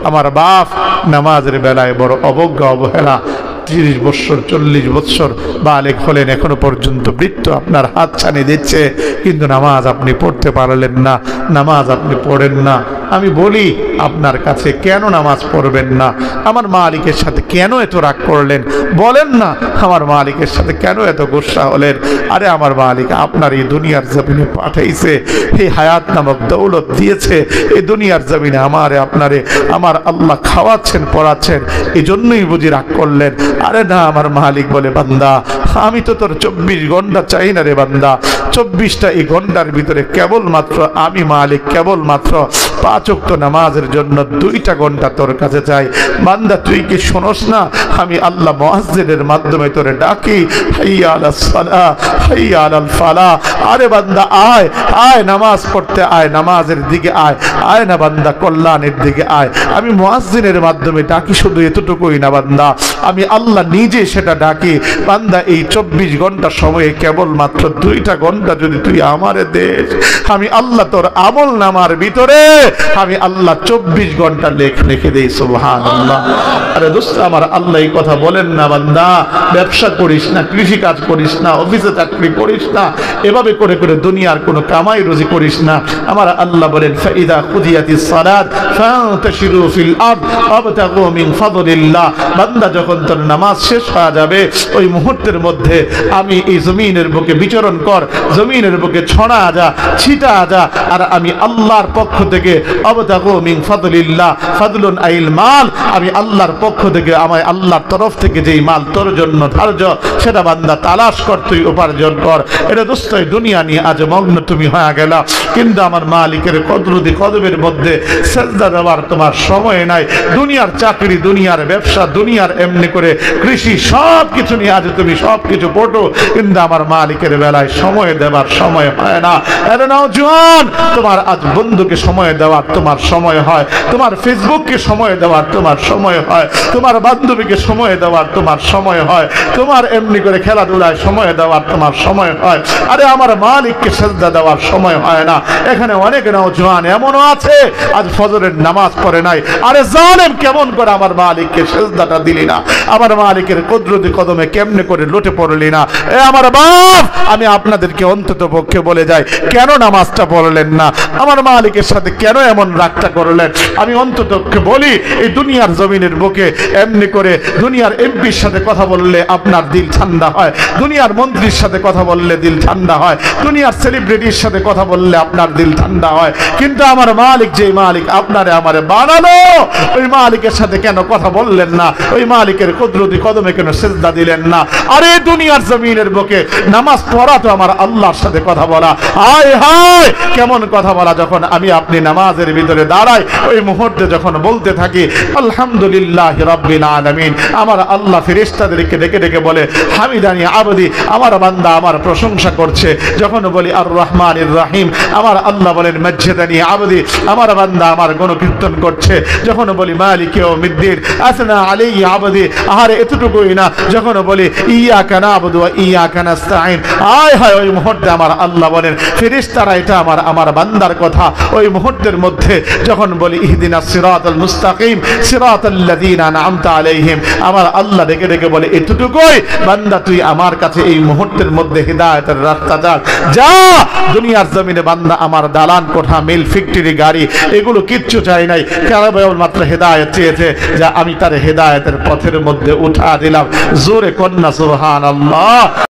আমার বাপ নামাজের বেলায় বড় অবজ্ঞা অবহেলা, 30 বৎসর 40 বৎসর বালেগ হলেন, এখনো পর্যন্ত বৃত্ত আপনার হাত ছানি দিচ্ছে, কিন্তু নামাজ আপনি পড়তে পারলেন না, নামাজ আপনি পড়েন না। আমি বলি আপনার কাছে, কেন নামাজ পড়বেন না? আমার মালিকের সাথে কেন এত রাগ করলেন? বলেন না, আমার মালিকের সাথে কেন এত গুসা হলেন? আরে আমার মালিক আপনার এই দুনিয়ার জমিনে পাঠাইছে, এই হায়াত নামক দৌলত দিয়েছে, এই দুনিয়ার জমিনে আমারে আপনারে আমার আল্লাহ খাওয়াচ্ছেন পড়াচ্ছেন, এই জন্যই বুঝি রাগ করলেন? আরে না, আমার মালিক বলে, বান্দা আমি তো তোর 24 ঘন্টা চাই না রে বান্দা, 24টা এই ঘন্টার ভিতরে কেবলমাত্র আমি মালিক কেবলমাত্র 5 ওয়াক্ত নামাজের জন্য 2টা ঘন্টা তোর কাছে চাই। বান্দা তুই কি শোনস না? আমি আল্লাহ মুয়াজ্জিনের মাধ্যমে তোরে ডাকি, হাইয়া আলাস সালাহ হাইয়া আলাল ফালাহ। আরে বান্দা আয় আয়, নামাজ পড়তে আয়, নামাজের দিকে আয়, আয় না বান্দা কল্যাণের দিকে আয়। আমি মুয়াজ্জিনের মাধ্যমে ডাকি, শুধু এতটুকুই না বান্দা, আমি আল্লাহ নিজে সেটা ডাকি। বান্দা এই 24 ঘন্টা সময়ে কেবলমাত্র 2টা ঘন্টা যদি তুই আমারে দেস, আমি আল্লাহ তোর আমল নামার ভিতরে আমি আল্লাহ 24 ঘন্টা লিখে দেই। সুবহানাল্লাহ। আরে দোস্ত আমার, আল্লাহ এই কথা বলেন না, বান্দা ব্যবসা করিস না, কৃষি কাজ করিস না, অফিসে চাকরি করিস না, এভাবে করে করে দুনিয়ার কোনো কামাই রুজি করিস না। আমার আল্লাহ বলেন, ফাইদা কুদিয়াতিস সালাত ফান্তাশিরু ফিল আরদ ওয়াবতাগু মিন ফাদলিল্লাহ। বান্দা যখন তোর নামাজ শেষ হয়ে যাবে, ওই মুহূর্তের মধ্যে আমি এই জমিনের বুকে বিচরণ কর, জমিনের বুকে ছড়া যা, ছিটা যা, আর আমি আল্লাহর পক্ষ থেকে ওয়াবতাগু মিন ফাদলিল্লাহ, ফাদলুন আইল মাল, আমি আল্লাহর পক্ষ থেকে, আমায় আল্লাহর তরফ থেকে যেই মাল তোর জন্য ধার্য, সেটা বান্দা তালাশ কর, তুই উপার্জন কর। এটা দোস্ত দুনিয়া নিয়ে আজ মগ্ন তুমি হয়ে গেলা, কিন্তু আমার মালিকের কদরতি কদমের মধ্যে সেজদা দেওয়ার তোমার সময় নাই। দুনিয়ার চাকরি, দুনিয়ার ব্যবসা, দুনিয়ার এমনি করে কৃষি, সব কিছু নিয়ে আজ তুমি সব কিছু পড়ো, কিন্তু আমার মালিকের বেলায় সময় দেওয়ার সময় হয় না। আরে নওজোয়ান, তোমার আজ বন্ধুকে সময় দেওয়ার তোমার সময় হয়, তোমার ফেসবুককে সময় দেওয়ার তোমার সময় হয়, তোমার বান্ধবীকে সময় দেওয়ার তোমার সময় হয়, তোমার এমনি করে খেলাধুলায় সময় দেওয়ার তোমার সময় হয়। আরে আমার মালিককে সেজদা দেওয়ার সময় হয় না। এখানে অনেক নওজোয়ান এমনও আছে আজ ফজরের নামাজ পড়ে নাই। আরে জানেন কেমন করে আমার মালিককে সেজদাটা দিলি না? আমার মালিকের কুদরতি কদমে কেমনে করে লুটে পড়লি না? এ আমার বাপ, আমি আপনাদেরকে অন্তত পক্ষে বলে যাই, কেন নামাজটা পড়লেন না? আমার মালিকের সাথে কেন এমন রাগটা করলেন? আমি অন্তত পক্ষে বলি, এই দুনিয়ার জমিনের বুকে এমনি করে দুনিয়ার এমপির সাথে কথা বললে আপনার দিল ঠান্ডা হয়, দুনিয়ার মন্ত্রীর সাথে কথা বললে দিল ঠান্ডা হয়, দুনিয়ার সেলিব্রিটির সাথে কথা বললে আপনার দিল ঠান্ডা হয়, কিন্তু আমার মালিক, যে মালিক আপনারে আমারে বানালো, ওই মালিকের সাথে কেন কথা বললেন না? ওই মালিকের কুদরতি কদমে কেন সেজদা দিলেন না? আরে দুনিয়ার জমিনের বুকে নামাজ পড়া তো আমার আল্লাহর সাথে কথা বলা। হায় হায়, কেমন কথা বলা! যখন আমি আপনি নামাজের ভিতরে দাঁড়াই, ওই মুহূর্তে যখন বলতে থাকি আলহামদুলিল্লাহি রাব্বিল আলামিন, আমার আল্লাহ ফেরেশতাদেরকে ডেকে ডেকে বলে, হামিদানি আবদি, আমার বান্দা আমার প্রশংসা করছে। যখন বলি আর রহমানির রহিম, আমার আল্লাহ বলেন মাজ্জাদানি আবদি, আমার বান্দা আমার গুণকীর্তন করছে। যখন বলি মালিক ইয়াউমিদ্দিন, আসনা আলাইহি আবদি, আরে এতটুকুই না, যখন বলি ইয়াকা নাবুদু ওয়া ইয়াকা নাস্তাইন, হায় হায়, ওই মুহূর্তে আমার আল্লাহ বলেন ফেরেশতারা এটা আমার বান্দার কথা। ওই মুহূর্তের মধ্যে যখন বলি ইহদিনাস সিরাতাল মুস্তাকিম সিরাতাল্লাযীনা আন'আমতা আলাইহিম, আমার আল্লাহ ডেকে ডেকে বলে এতটুকুই, বান্দা তুই আমার কাছে এই মুহূর্তের মধ্যে হিদায়াতের রাস্তা যা। দুনিয়ার জমিনে বান্দা আমার দালান কোঠা, মিল, ফ্যাক্টরি, গাড়ি, এগুলো কিচ্ছু চাই নাই, কেবলমাত্র হেদায়েত চেয়েছে, যা আমি তার হেদায়েতের পথের মধ্যে উঠা দিলাম। জোরে কন্যা সুবহানাল্লাহ।